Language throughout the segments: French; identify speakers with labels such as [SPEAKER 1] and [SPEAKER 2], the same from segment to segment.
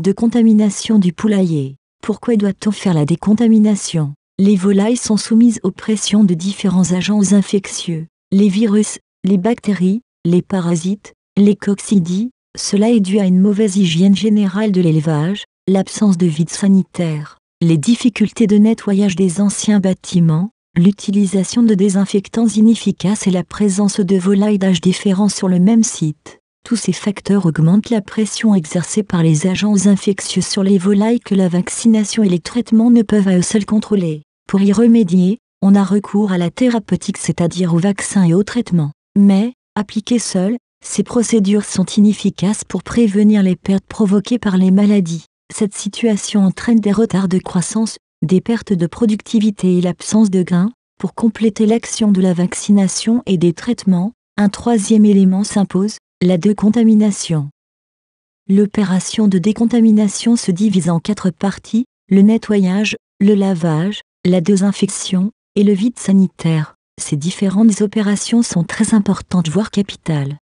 [SPEAKER 1] décontamination du poulailler. Pourquoi doit-on faire la décontamination? Les volailles sont soumises aux pressions de différents agents infectieux. Les virus, les bactéries, les parasites, les coccidies. Cela est dû à une mauvaise hygiène générale de l'élevage, l'absence de vide sanitaire, les difficultés de nettoyage des anciens bâtiments, l'utilisation de désinfectants inefficaces et la présence de volailles d'âges différents sur le même site. Tous ces facteurs augmentent la pression exercée par les agents infectieux sur les volailles que la vaccination et les traitements ne peuvent à eux seuls contrôler. Pour y remédier, on a recours à la thérapeutique, c'est-à-dire aux vaccins et aux traitements. Mais, appliquées seules, ces procédures sont inefficaces pour prévenir les pertes provoquées par les maladies. Cette situation entraîne des retards de croissance, des pertes de productivité et l'absence de gains. Pour compléter l'action de la vaccination et des traitements, un troisième élément s'impose, la décontamination. L'opération de décontamination se divise en 4 parties, le nettoyage, le lavage, la désinfection, et le vide sanitaire. Ces différentes opérations sont très importantes voire capitales.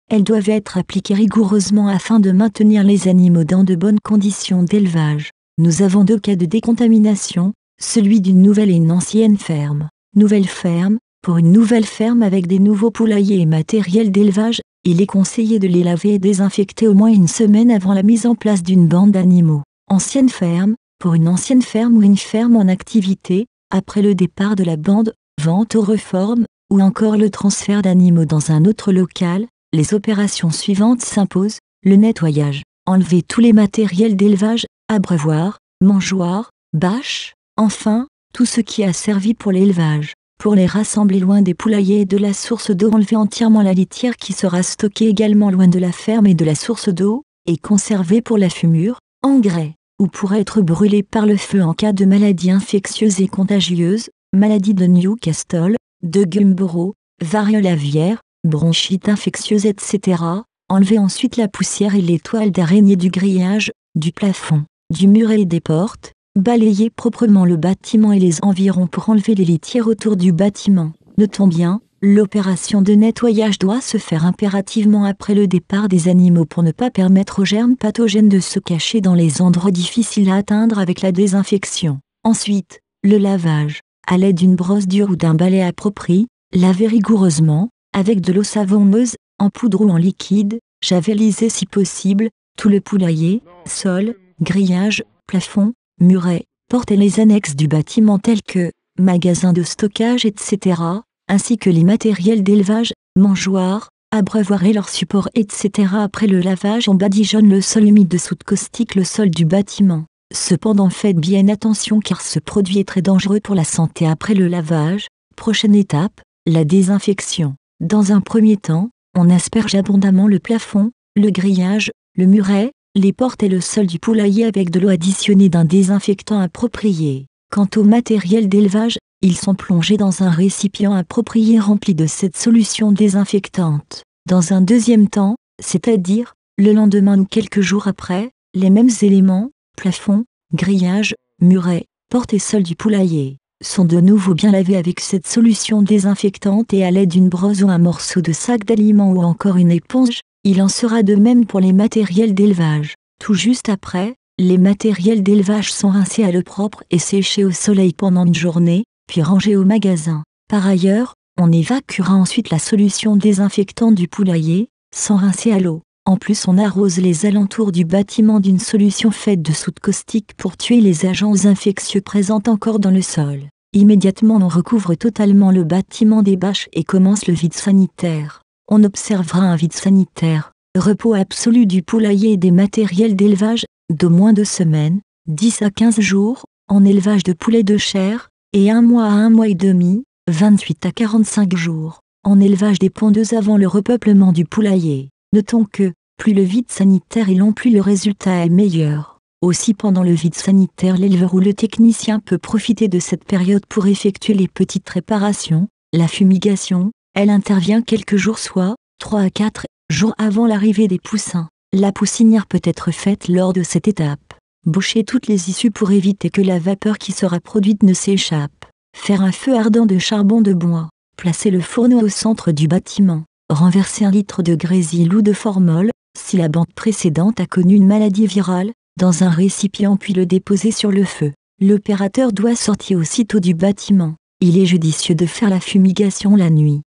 [SPEAKER 1] Elles doivent être appliquées rigoureusement afin de maintenir les animaux dans de bonnes conditions d'élevage. Nous avons 2 cas de décontamination, celui d'une nouvelle et une ancienne ferme. Nouvelle ferme, pour une nouvelle ferme avec des nouveaux poulaillers et matériel d'élevage, il est conseillé de les laver et désinfecter au moins une semaine avant la mise en place d'une bande d'animaux. Ancienne ferme, pour une ancienne ferme ou une ferme en activité, après le départ de la bande, vente aux reformes, ou encore le transfert d'animaux dans un autre local, les opérations suivantes s'imposent, le nettoyage, enlever tous les matériels d'élevage, abreuvoirs, mangeoires, bâches, enfin, tout ce qui a servi pour l'élevage. Pour les rassembler loin des poulaillers et de la source d'eau, enlever entièrement la litière qui sera stockée également loin de la ferme et de la source d'eau, et conservée pour la fumure, engrais, ou pour être brûlée par le feu en cas de maladies infectieuses et contagieuses, maladie de Newcastle, de Gumboro, variole aviaire, bronchite infectieuse etc. Enlever ensuite la poussière et les toiles d'araignée du grillage, du plafond, du muret et des portes, balayer proprement le bâtiment et les environs pour enlever les litières autour du bâtiment. Notons bien, l'opération de nettoyage doit se faire impérativement après le départ des animaux pour ne pas permettre aux germes pathogènes de se cacher dans les endroits difficiles à atteindre avec la désinfection. Ensuite, le lavage. À l'aide d'une brosse dure ou d'un balai approprié, laver rigoureusement, avec de l'eau savonneuse, en poudre ou en liquide, javeliser si possible, tout le poulailler, sol, grillage, plafond, muret, portes et les annexes du bâtiment tels que magasins de stockage etc., ainsi que les matériels d'élevage, mangeoires, abreuvoirs et leurs supports etc. Après le lavage, on badigeonne le sol humide de soude caustique le sol du bâtiment. Cependant faites bien attention car ce produit est très dangereux pour la santé après le lavage. Prochaine étape, la désinfection. Dans un premier temps, on asperge abondamment le plafond, le grillage, le muret, les portes et le sol du poulailler avec de l'eau additionnée d'un désinfectant approprié. Quant au matériel d'élevage, ils sont plongés dans un récipient approprié rempli de cette solution désinfectante. Dans un deuxième temps, c'est-à-dire, le lendemain ou quelques jours après, les mêmes éléments, plafond, grillage, muret, porte et sol du poulailler, sont de nouveau bien lavés avec cette solution désinfectante et à l'aide d'une brosse ou un morceau de sac d'aliments ou encore une éponge. Il en sera de même pour les matériels d'élevage. Tout juste après, les matériels d'élevage sont rincés à l'eau propre et séchés au soleil pendant une journée, puis rangés au magasin. Par ailleurs, on évacuera ensuite la solution désinfectante du poulailler, sans rincer à l'eau. En plus, on arrose les alentours du bâtiment d'une solution faite de soude caustique pour tuer les agents infectieux présents encore dans le sol. Immédiatement, on recouvre totalement le bâtiment des bâches et commence le vide sanitaire. On observera un vide sanitaire, repos absolu du poulailler et des matériels d'élevage, d'au moins 2 semaines, 10 à 15 jours, en élevage de poulets de chair, et 1 mois à 1 mois et demi, 28 à 45 jours, en élevage des pondeuses avant le repeuplement du poulailler. Notons que, plus le vide sanitaire est long, plus le résultat est meilleur. Aussi pendant le vide sanitaire, l'éleveur ou le technicien peut profiter de cette période pour effectuer les petites réparations. La fumigation, elle intervient quelques jours, soit 3 à 4 jours avant l'arrivée des poussins. La poussinière peut être faite lors de cette étape. Boucher toutes les issues pour éviter que la vapeur qui sera produite ne s'échappe. Faire un feu ardent de charbon de bois. Placer le fourneau au centre du bâtiment. Renverser 1 litre de grésil ou de formol, si la bande précédente a connu une maladie virale. dans un récipient puis le déposer sur le feu. L'opérateur doit sortir aussitôt du bâtiment. Il est judicieux de faire la fumigation la nuit.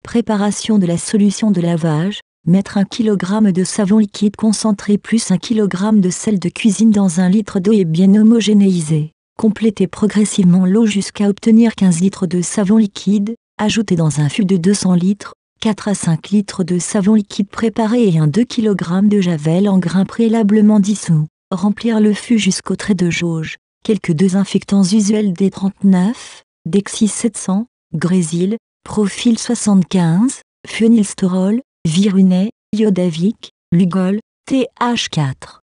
[SPEAKER 1] Préparation de la solution de lavage. Mettre 1 kg de savon liquide concentré plus 1 kg de sel de cuisine dans 1 litre d'eau et bien homogénéiser. Compléter progressivement l'eau jusqu'à obtenir 15 litres de savon liquide. Ajouter dans un fût de 200 litres, 4 à 5 litres de savon liquide préparé et 2 kg de javel en grains préalablement dissous. Remplir le fût jusqu'au trait de jauge. Quelques désinfectants usuels D39, Dexis 700, Grésil, Profil 75, Phénylsterol, Virunet, Iodavik, Lugol, TH4.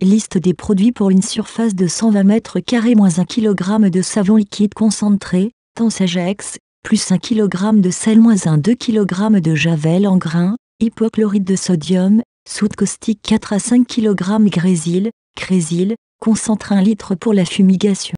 [SPEAKER 1] Liste des produits pour une surface de 120 m², moins 1 kg de savon liquide concentré, Tensagex, plus 1 kg de sel, moins 2 kg de javel en grains, hypochlorite de sodium, soude caustique 4 à 5 kg Grésil, Crésil, concentre 1 litre pour la fumigation.